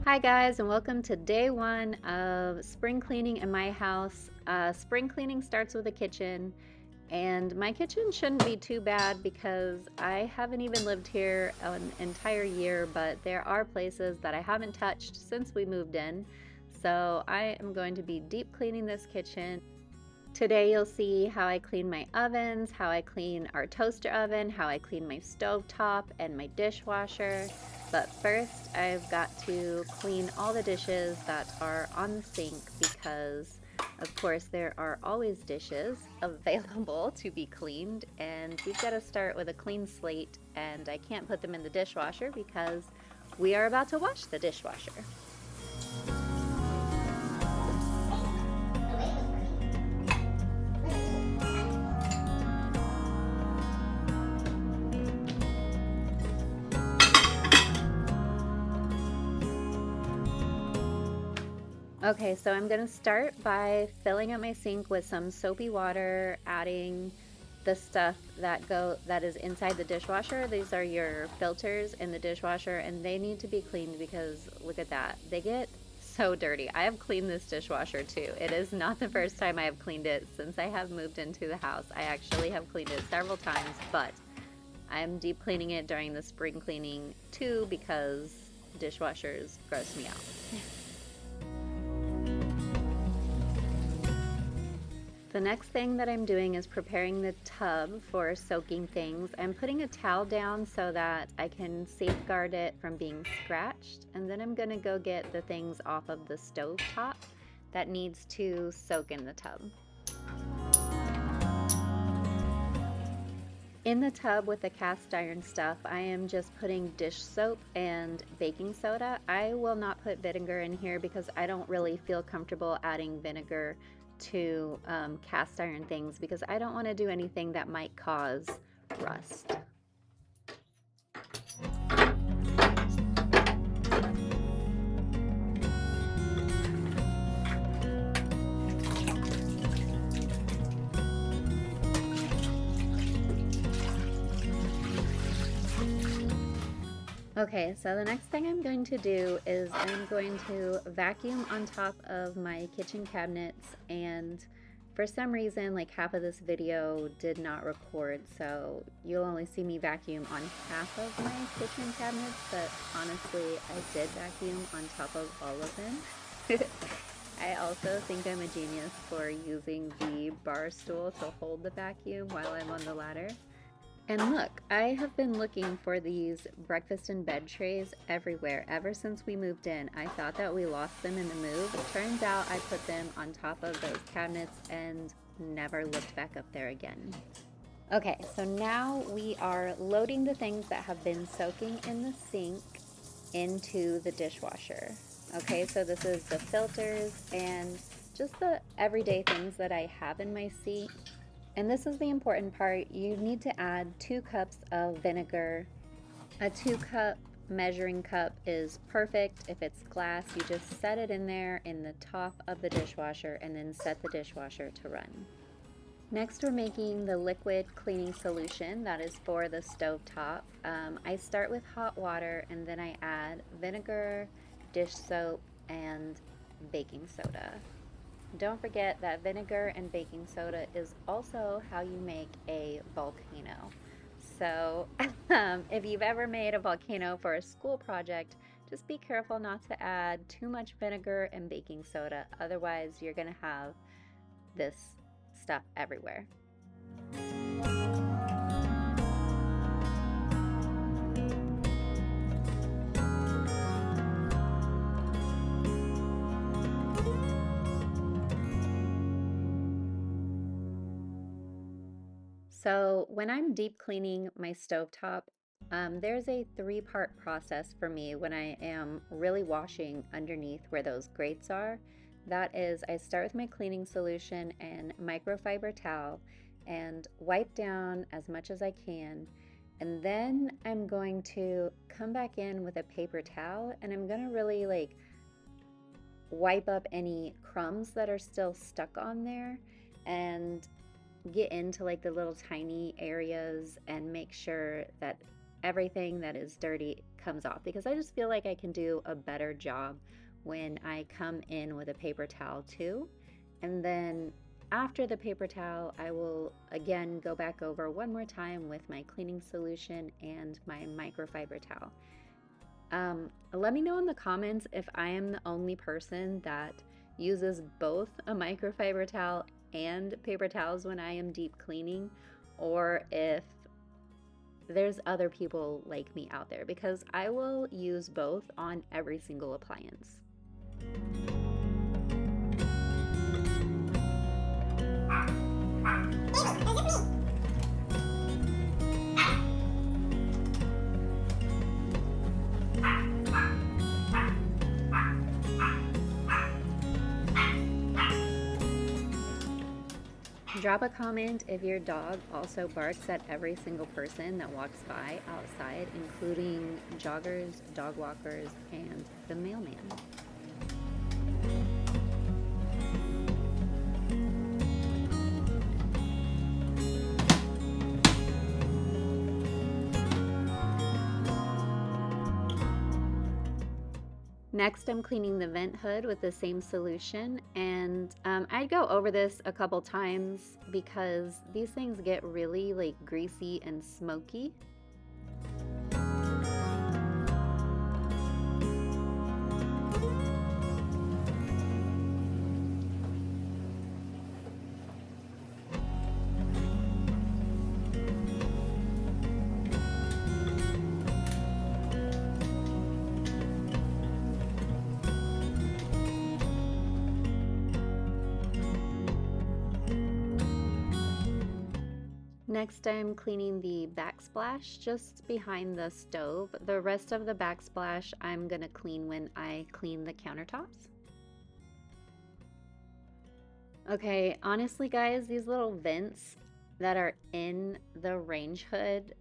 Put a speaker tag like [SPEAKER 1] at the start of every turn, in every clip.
[SPEAKER 1] Hi guys, and welcome to day one of spring cleaning in my house. Spring cleaning starts with the kitchen, and my kitchen shouldn't be too bad because I haven't even lived here an entire year, but there are places that I haven't touched since we moved in. So I am going to be deep cleaning this kitchen. Today you'll see how I clean my ovens, how I clean our toaster oven, how I clean my stove top and my dishwasher. But first I've got to clean all the dishes that are on the sink because of course there are always dishes available to be cleaned, and we've got to start with a clean slate, and I can't put them in the dishwasher because we are about to wash the dishwasher. Okay, so I'm gonna start by filling up my sink with some soapy water, adding the stuff that is inside the dishwasher. These are your filters in the dishwasher, and they need to be cleaned because look at that. They get so dirty. I have cleaned this dishwasher too. It is not the first time I have cleaned it since I have moved into the house. I actually have cleaned it several times, but I'm deep cleaning it during the spring cleaning too because dishwashers gross me out. The next thing that I'm doing is preparing the tub for soaking things. I'm putting a towel down so that I can safeguard it from being scratched, and then I'm gonna go get the things off of the stove top that needs to soak in the tub. In the tub with the cast iron stuff, I am just putting dish soap and baking soda. I will not put vinegar in here because I don't really feel comfortable adding vinegar to cast iron things because I don't want to do anything that might cause rust. Okay, so the next thing I'm going to do is I'm going to vacuum on top of my kitchen cabinets, and for some reason like half of this video did not record, so you'll only see me vacuum on half of my kitchen cabinets, but honestly I did vacuum on top of all of them. I also think I'm a genius for using the bar stool to hold the vacuum while I'm on the ladder. And look, I have been looking for these breakfast in bed trays everywhere ever since we moved in. I thought that we lost them in the move. Turns out I put them on top of those cabinets and never looked back up there again. Okay, so now we are loading the things that have been soaking in the sink into the dishwasher. Okay, so this is the filters and just the everyday things that I have in my sink. And this is the important part. You need to add 2 cups of vinegar. A 2-cup measuring cup is perfect. If it's glass, you just set it in there in the top of the dishwasher and then set the dishwasher to run. Next, we're making the liquid cleaning solution that is for the stove top. I start with hot water and then I add vinegar, dish soap, and baking soda. Don't forget that vinegar and baking soda is also how you make a volcano. So if you've ever made a volcano for a school project, just be careful not to add too much vinegar and baking soda. Otherwise, you're going to have this stuff everywhere. So when I'm deep cleaning my stovetop, there's a 3-part process for me when I am really washing underneath where those grates are. That is, I start with my cleaning solution and microfiber towel and wipe down as much as I can. And then I'm going to come back in with a paper towel and I'm gonna really like wipe up any crumbs that are still stuck on there and get into like the little tiny areas and make sure that everything that is dirty comes off, because I just feel like I can do a better job when I come in with a paper towel too. And then after the paper towel, I will again go back over one more time with my cleaning solution and my microfiber towel. Let me know in the comments if I am the only person that uses both a microfiber towel and paper towels when I am deep cleaning, or if there's other people like me out there, because I will use both on every single appliance. Drop a comment if your dog also barks at every single person that walks by outside, including joggers, dog walkers, and the mailman. Next, I'm cleaning the vent hood with the same solution, and I'd go over this a couple times because these things get really like greasy and smoky. Next, I'm cleaning the backsplash just behind the stove. The rest of the backsplash I'm gonna clean when I clean the countertops. Okay, honestly guys, these little vents that are in the range hood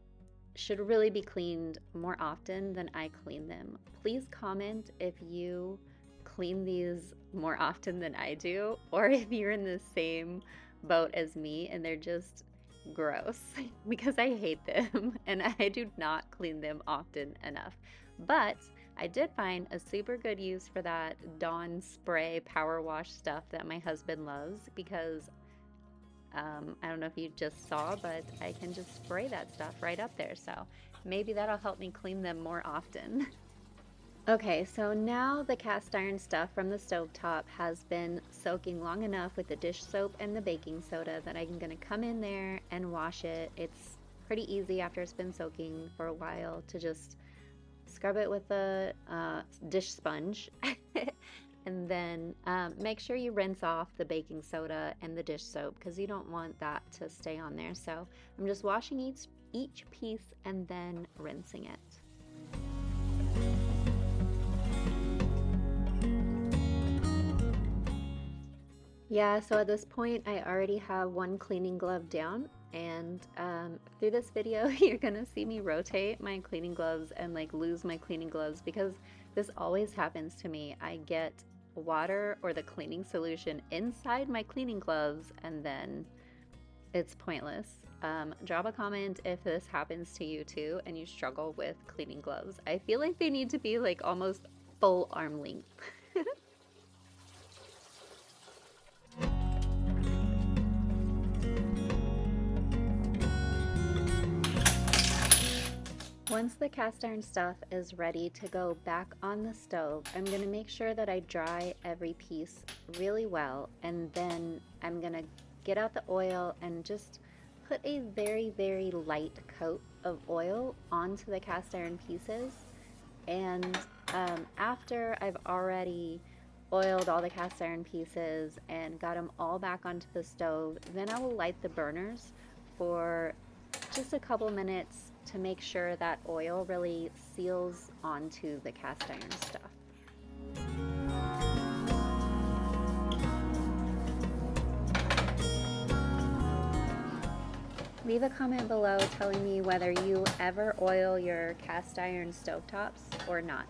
[SPEAKER 1] should really be cleaned more often than I clean them. Please comment if you clean these more often than I do, or if you're in the same boat as me and they're just gross, because I hate them and I do not clean them often enough. But I did find a super good use for that Dawn spray power wash stuff that my husband loves, because I don't know if you just saw, but I can just spray that stuff right up there, so maybe that'll help me clean them more often. Okay, so now the cast iron stuff from the stovetop has been soaking long enough with the dish soap and the baking soda that I'm gonna come in there and wash it. It's pretty easy after it's been soaking for a while to just scrub it with a dish sponge. And then make sure you rinse off the baking soda and the dish soap, because you don't want that to stay on there. So I'm just washing each piece and then rinsing it. Yeah, so at this point I already have one cleaning glove down, and through this video you're gonna see me rotate my cleaning gloves and like lose my cleaning gloves, because this always happens to me. I get water or the cleaning solution inside my cleaning gloves and then it's pointless. Drop a comment if this happens to you too and you struggle with cleaning gloves. I feel like they need to be like almost full arm length. Once the cast iron stuff is ready to go back on the stove, I'm going to make sure that I dry every piece really well, and then I'm going to get out the oil and just put a very, very light coat of oil onto the cast iron pieces. And after I've already oiled all the cast iron pieces and got them all back onto the stove, then I will light the burners for just a couple minutes to make sure that oil really seals onto the cast iron stuff. Leave a comment below telling me whether you ever oil your cast iron stovetops or not.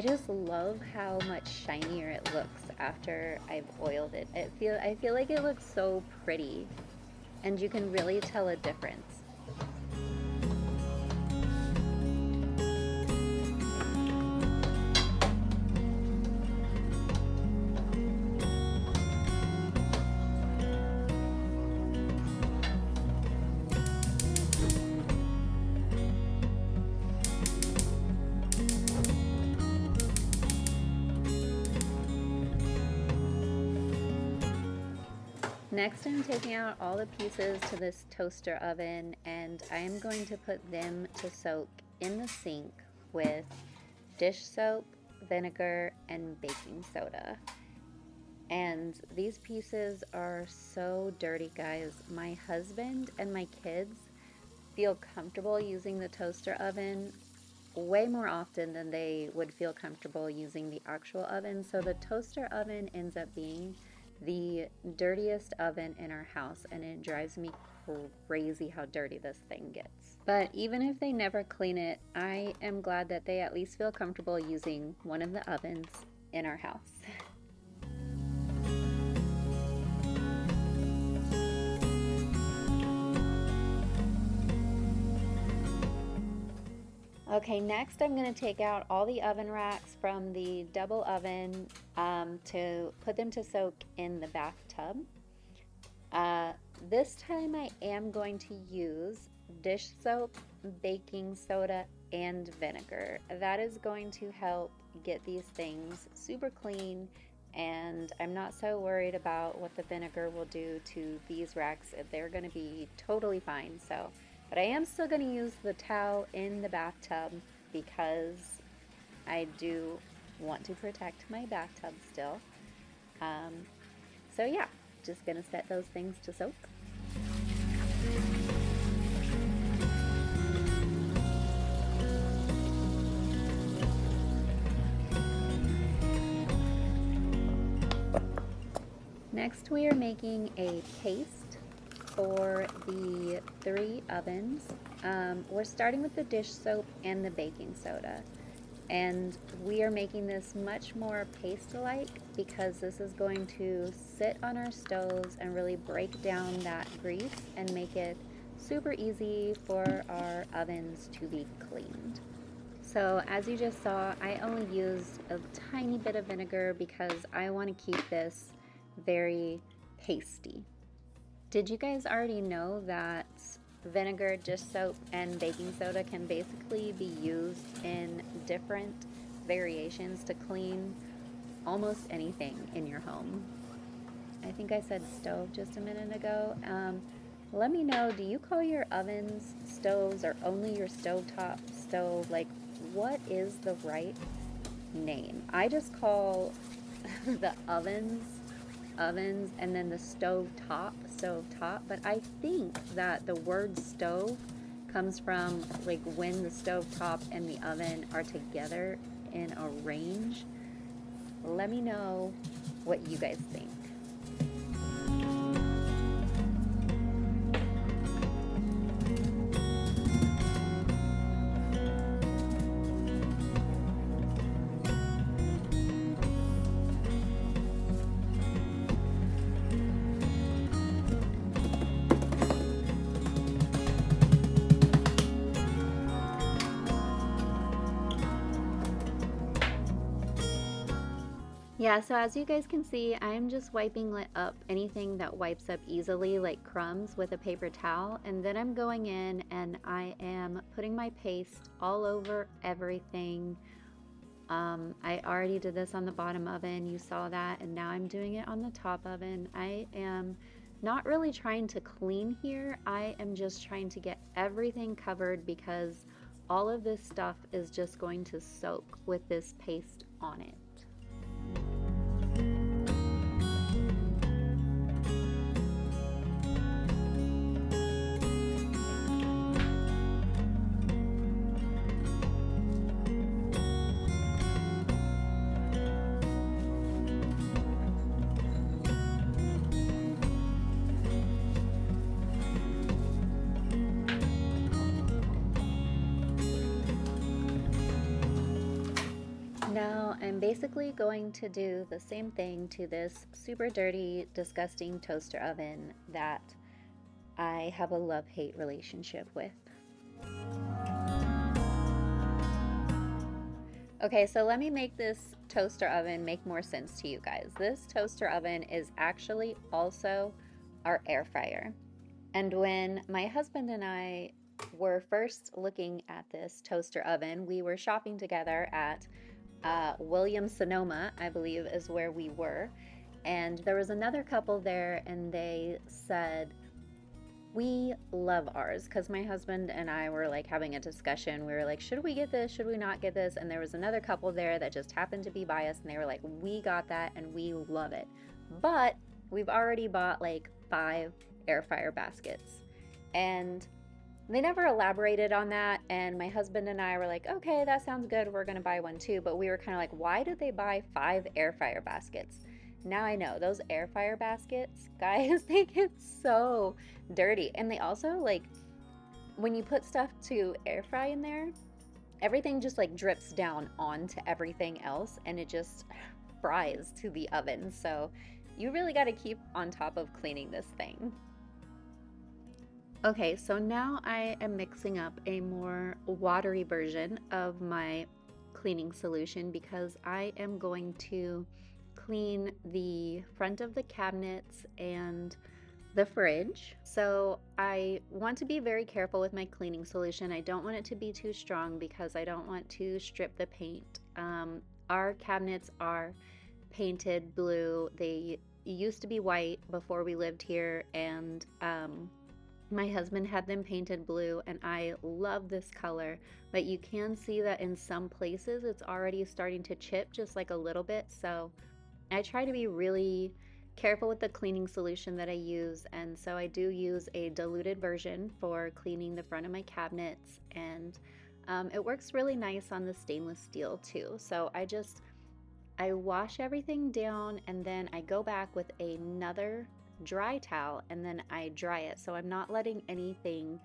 [SPEAKER 1] I just love how much shinier it looks after I've oiled it. I feel like it looks so pretty, and you can really tell a difference. Next, I'm taking out all the pieces to this toaster oven, and I am going to put them to soak in the sink with dish soap, vinegar, and baking soda. And these pieces are so dirty, guys. My husband and my kids feel comfortable using the toaster oven way more often than they would feel comfortable using the actual oven. So the toaster oven ends up being the dirtiest oven in our house, and it drives me crazy how dirty this thing gets. But even if they never clean it, I am glad that they at least feel comfortable using one of the ovens in our house. Okay, next I'm going to take out all the oven racks from the double oven to put them to soak in the bathtub. This time I am going to use dish soap, baking soda, and vinegar. That is going to help get these things super clean, and I'm not so worried about what the vinegar will do to these racks. They're going to be totally fine. But I am still going to use the towel in the bathtub because I do want to protect my bathtub still. So yeah, just going to set those things to soak. Next, we are making a paste for the 3 ovens. We're starting with the dish soap and the baking soda, and we are making this much more paste-like because this is going to sit on our stoves and really break down that grease and make it super easy for our ovens to be cleaned. So as you just saw, I only used a tiny bit of vinegar because I want to keep this very pasty. Did you guys already know that vinegar, dish soap, and baking soda can basically be used in different variations to clean almost anything in your home? I think I said stove just a minute ago. Let me know, do you call your ovens stoves or only your stovetop stove? Like, what is the right name? I just call the ovens, and then the stovetop, but I think that the word stove comes from like when the stovetop and the oven are together in a range. Let me know what you guys think. Yeah, so as you guys can see, I'm just wiping up anything that wipes up easily, like crumbs, with a paper towel, and then I'm going in and I am putting my paste all over everything. I already did this on the bottom oven, you saw that, and now I'm doing it on the top oven. I am not really trying to clean here, I am just trying to get everything covered because all of this stuff is just going to soak with this paste on it. Now I'm basically going to do the same thing to this super dirty, disgusting toaster oven that I have a love-hate relationship with. Okay, so let me make this toaster oven make more sense to you guys. This toaster oven is actually also our air fryer. And when my husband and I were first looking at this toaster oven, we were shopping together at Williams-Sonoma, I believe is where we were. And there was another couple there, and they said, we love ours, because my husband and I were like having a discussion. We were like, should we get this? Should we not get this? And there was another couple there that just happened to be by us, and they were like, we got that and we love it. But we've already bought like 5 air fryer baskets. And they never elaborated on that, and my husband and I were like, okay, that sounds good, we're gonna buy one too. But we were kind of like, why did they buy 5 air fryer baskets? Now I know those air fryer baskets, guys, they get so dirty. And they also, like, when you put stuff to air fry in there, everything just like drips down onto everything else, and it just fries to the oven. So you really got to keep on top of cleaning this thing. Okay, so now I am mixing up a more watery version of my cleaning solution, because I am going to clean the front of the cabinets and the fridge. So I want to be very careful with my cleaning solution. I don't want it to be too strong because I don't want to strip the paint. Our cabinets are painted blue. They used to be white before we lived here, and my husband had them painted blue, and I love this color, but you can see that in some places it's already starting to chip just like a little bit. So I try to be really careful with the cleaning solution that I use, and so I do use a diluted version for cleaning the front of my cabinets, and it works really nice on the stainless steel too. So I wash everything down, and then I go back with another dry towel, and then I dry it, so I'm not letting anything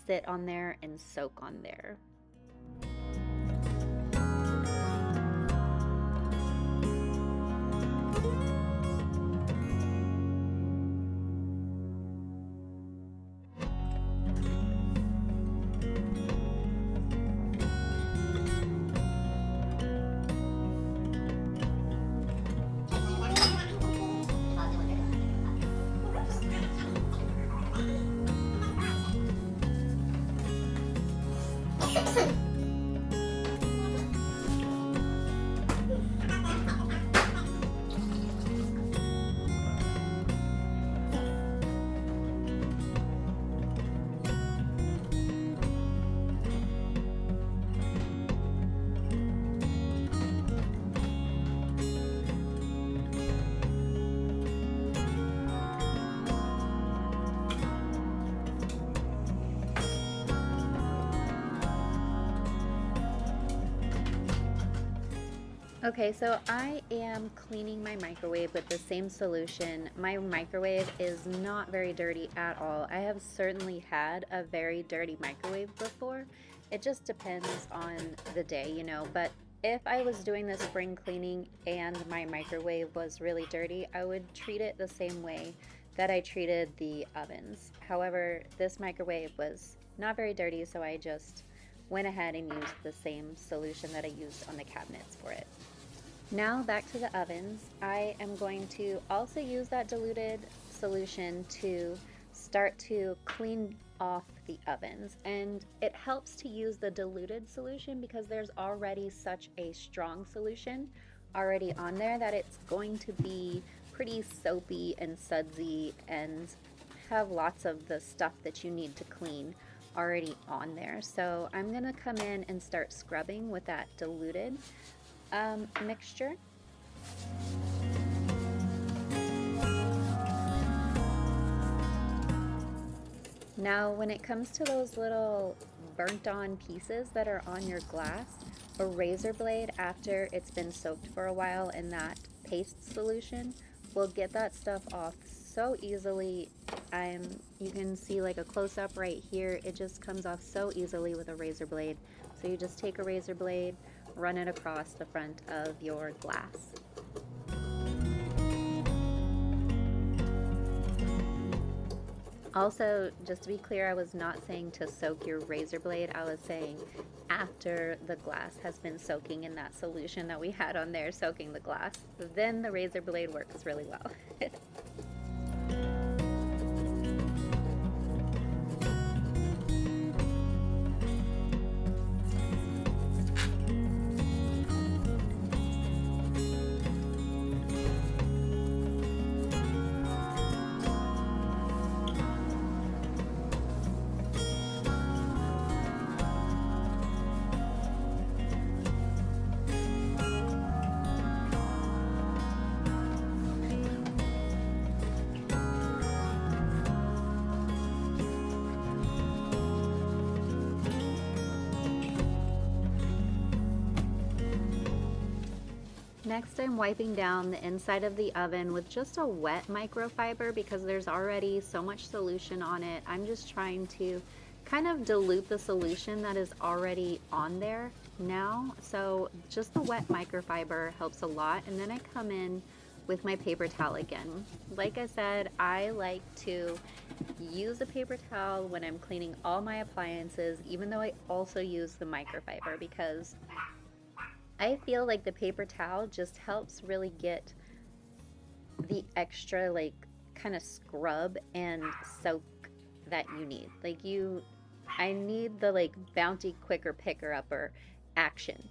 [SPEAKER 1] sit on there and soak on there. Okay, so I am cleaning my microwave with the same solution. My microwave is not very dirty at all. I have certainly had a very dirty microwave before. It just depends on the day, you know, but if I was doing the spring cleaning and my microwave was really dirty, I would treat it the same way that I treated the ovens. However, this microwave was not very dirty, so I just went ahead and used the same solution that I used on the cabinets for it. Now back to the ovens. I am going to also use that diluted solution to start to clean off the ovens, and it helps to use the diluted solution because there's already such a strong solution already on there that it's going to be pretty soapy and sudsy and have lots of the stuff that you need to clean already on there. So I'm gonna come in and start scrubbing with that diluted mixture. Now when it comes to those little burnt on pieces that are on your glass, a razor blade after it's been soaked for a while in that paste solution will get that stuff off so easily. You can see like a close-up right here. It just comes off so easily with a razor blade. So you just take a razor blade, run it across the front of your glass. Also, just to be clear, I was not saying to soak your razor blade. I was saying after the glass has been soaking in that solution that we had on there, soaking the glass, then the razor blade works really well. Next, I'm wiping down the inside of the oven with just a wet microfiber because there's already so much solution on it. I'm just trying to kind of dilute the solution that is already on there now. So just the wet microfiber helps a lot. And then I come in with my paper towel again. Like I said, I like to use a paper towel when I'm cleaning all my appliances, even though I also use the microfiber, because I feel like the paper towel just helps really get the extra like kind of scrub and soak that you need. Like I need the like bounty quicker picker upper action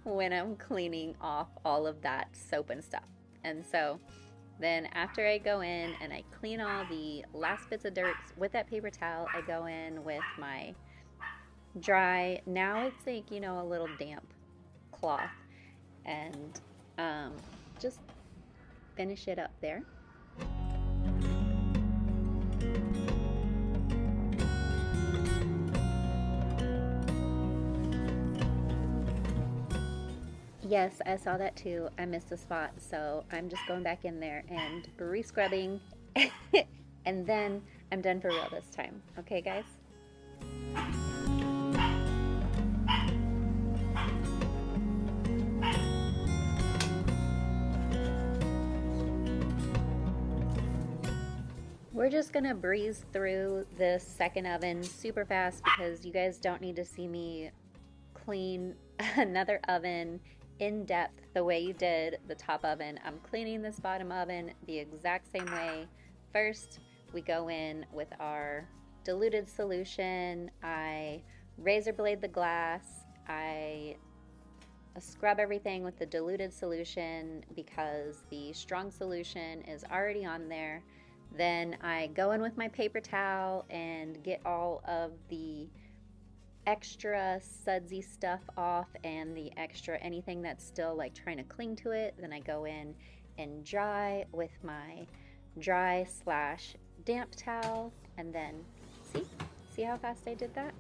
[SPEAKER 1] when I'm cleaning off all of that soap and stuff. And so then after I go in and I clean all the last bits of dirt with that paper towel, I go in with my dry, now it's like, you know, a little damp cloth, and just finish it up there. Yes, I saw that too. I missed a spot, so I'm just going back in there and re-scrubbing and then I'm done for real this time. Okay, guys? We're just gonna breeze through this second oven super fast because you guys don't need to see me clean another oven in depth the way you did the top oven. I'm cleaning this bottom oven the exact same way. First, we go in with our diluted solution. I razor blade the glass. I scrub everything with the diluted solution because the strong solution is already on there. Then I go in with my paper towel and get all of the extra sudsy stuff off and the extra anything that's still like trying to cling to it. Then I go in and dry with my dry / damp towel, and then see how fast I did that?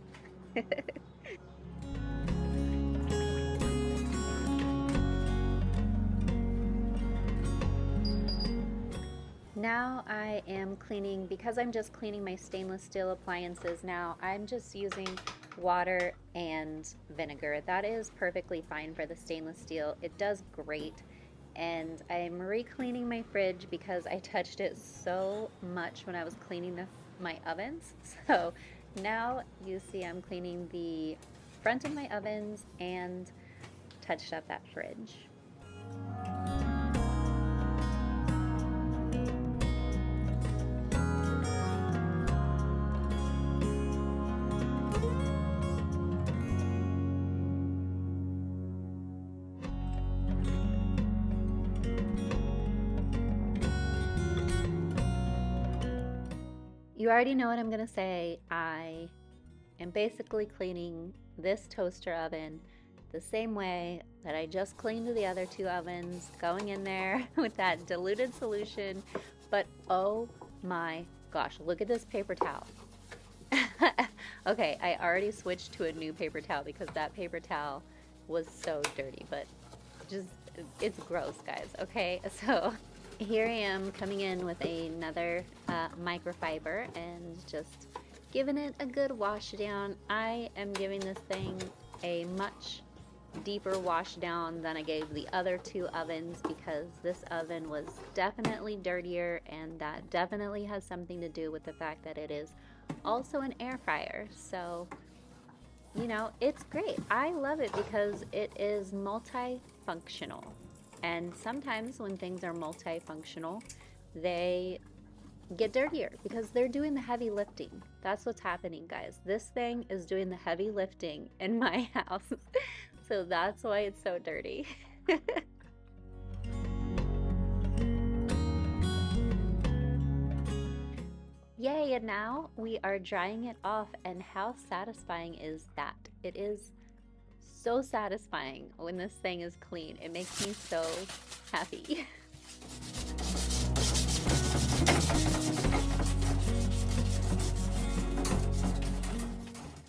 [SPEAKER 1] Now I am cleaning, because I'm just cleaning my stainless steel appliances now, I'm just using water and vinegar. That is perfectly fine for the stainless steel. It does great. And I'm re-cleaning my fridge because I touched it so much when I was cleaning my ovens. So now you see I'm cleaning the front of my ovens and touched up that fridge. You already know what I'm gonna say. I am basically cleaning this toaster oven the same way that I just cleaned the other two ovens, going in there with that diluted solution. But oh my gosh, look at this paper towel. Okay, I already switched to a new paper towel because that paper towel was so dirty, but just, it's gross, guys, okay? So here I am coming in with another microfiber and just giving it a good wash down. I am giving this thing a much deeper wash down than I gave the other two ovens, because this oven was definitely dirtier, and that definitely has something to do with the fact that it is also an air fryer. So, you know, it's great. I love it because it is multifunctional. And sometimes when things are multifunctional, they get dirtier because they're doing the heavy lifting. That's what's happening, guys. This thing is doing the heavy lifting in my house. So that's why it's so dirty. Yay, and now we are drying it off, and how satisfying is that? It is so satisfying when this thing is clean. It makes me so happy.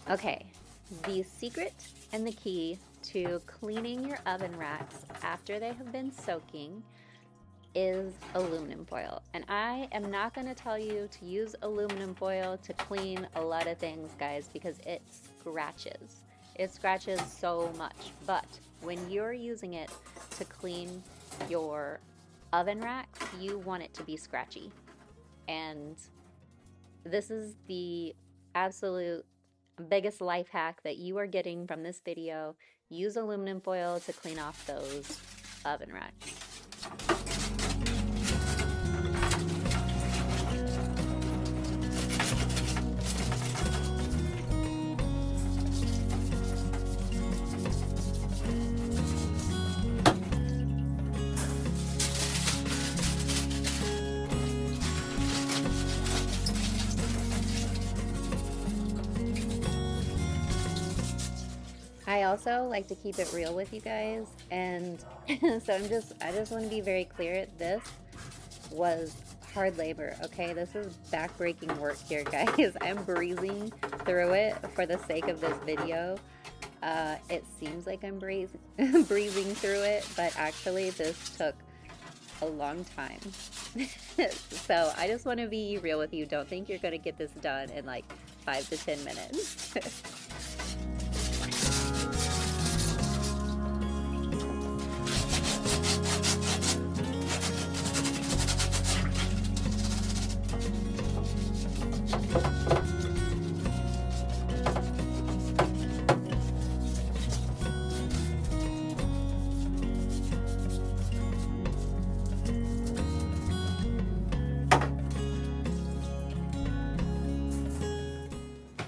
[SPEAKER 1] Okay, the secret and the key to cleaning your oven racks after they have been soaking is aluminum foil. And I am not going to tell you to use aluminum foil to clean a lot of things, guys, because it scratches. It scratches so much. But when you're using it to clean your oven racks, you want it to be scratchy. And this is the absolute biggest life hack that you are getting from this video. Use aluminum foil to clean off those oven racks. I also like to keep it real with you guys, and so I just want to be very clear. This was hard labor, okay? This is back-breaking work here, guys. I'm breezing through it for the sake of this video. It seems like I'm breezing through it, but actually this took a long time. So I just want to be real with you. Don't think you're going to get this done in like 5 to 10 minutes.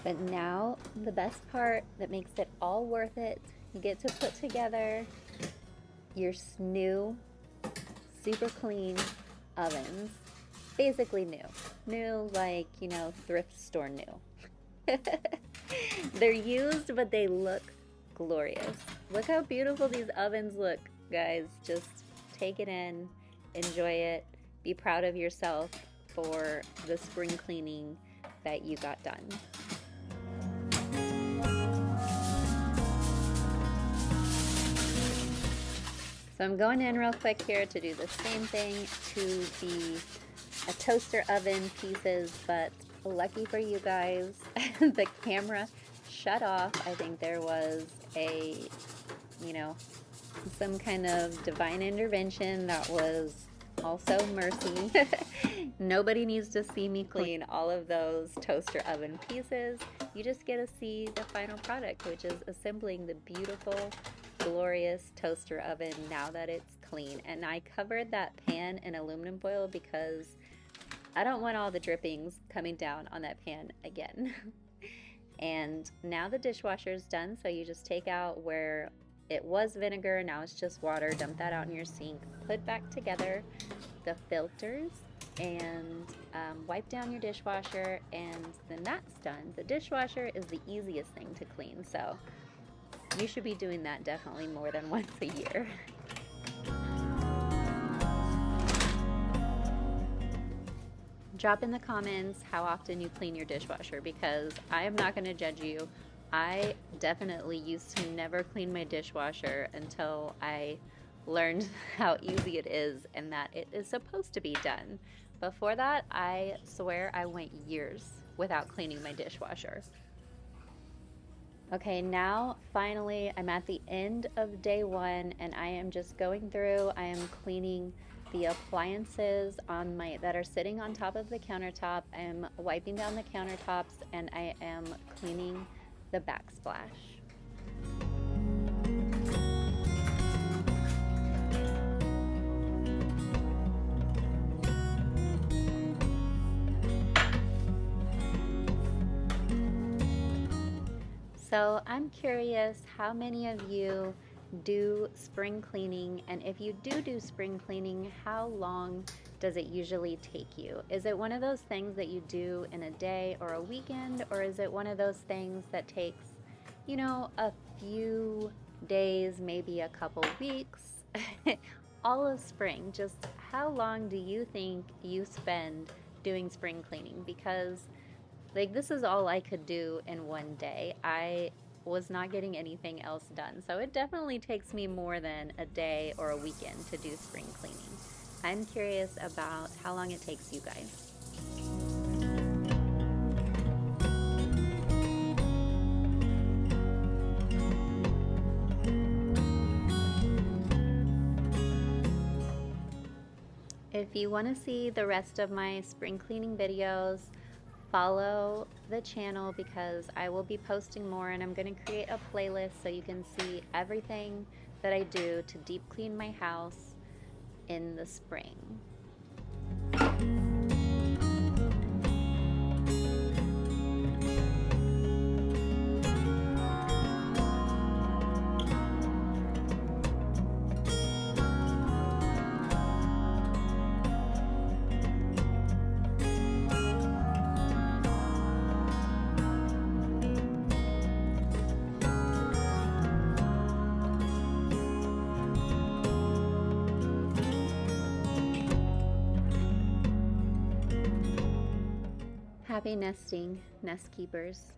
[SPEAKER 1] But now the best part that makes it all worth it, you get to put together your new, super clean ovens. Basically new like, you know, thrift store new. They're used, but they look glorious. Look how beautiful these ovens look, guys. Just take it in, enjoy it, be proud of yourself for the spring cleaning that you got done. So I'm going in real quick here to do the same thing to the toaster oven pieces, but lucky for you guys, the camera shut off. I think there was a, you know, some kind of divine intervention that was also mercy. Nobody needs to see me clean all of those toaster oven pieces. You just get to see the final product, which is assembling the beautiful, glorious toaster oven now that it's clean. And I covered that pan in aluminum foil because I don't want all the drippings coming down on that pan again. And now the dishwasher is done, so you just take out where it was vinegar, now it's just water, dump that out in your sink, put back together the filters, and wipe down your dishwasher, and then that's done. The dishwasher is the easiest thing to clean, so you should be doing that definitely more than once a year. Drop in the comments how often you clean your dishwasher, because I am not going to judge you. I definitely used to never clean my dishwasher until I learned how easy it is and that it is supposed to be done. Before that, I swear I went years without cleaning my dishwasher. Okay, now finally I'm at the end of day one and I am just going through, I am cleaning the appliances on my that are sitting on top of the countertop. I am wiping down the countertops and I am cleaning the backsplash. So I'm curious how many of you do spring cleaning, and if you do spring cleaning, how long does it usually take you? Is it one of those things that you do in a day or a weekend, or is it one of those things that takes, a few days, maybe a couple weeks, all of spring? Just how long do you think you spend doing spring cleaning? Because like this is all I could do in one day. I was not getting anything else done. So it definitely takes me more than a day or a weekend to do spring cleaning. I'm curious about how long it takes you guys. If you want to see the rest of my spring cleaning videos, follow the channel because I will be posting more, and I'm going to create a playlist so you can see everything that I do to deep clean my house in the spring. Happy nesting, nest keepers.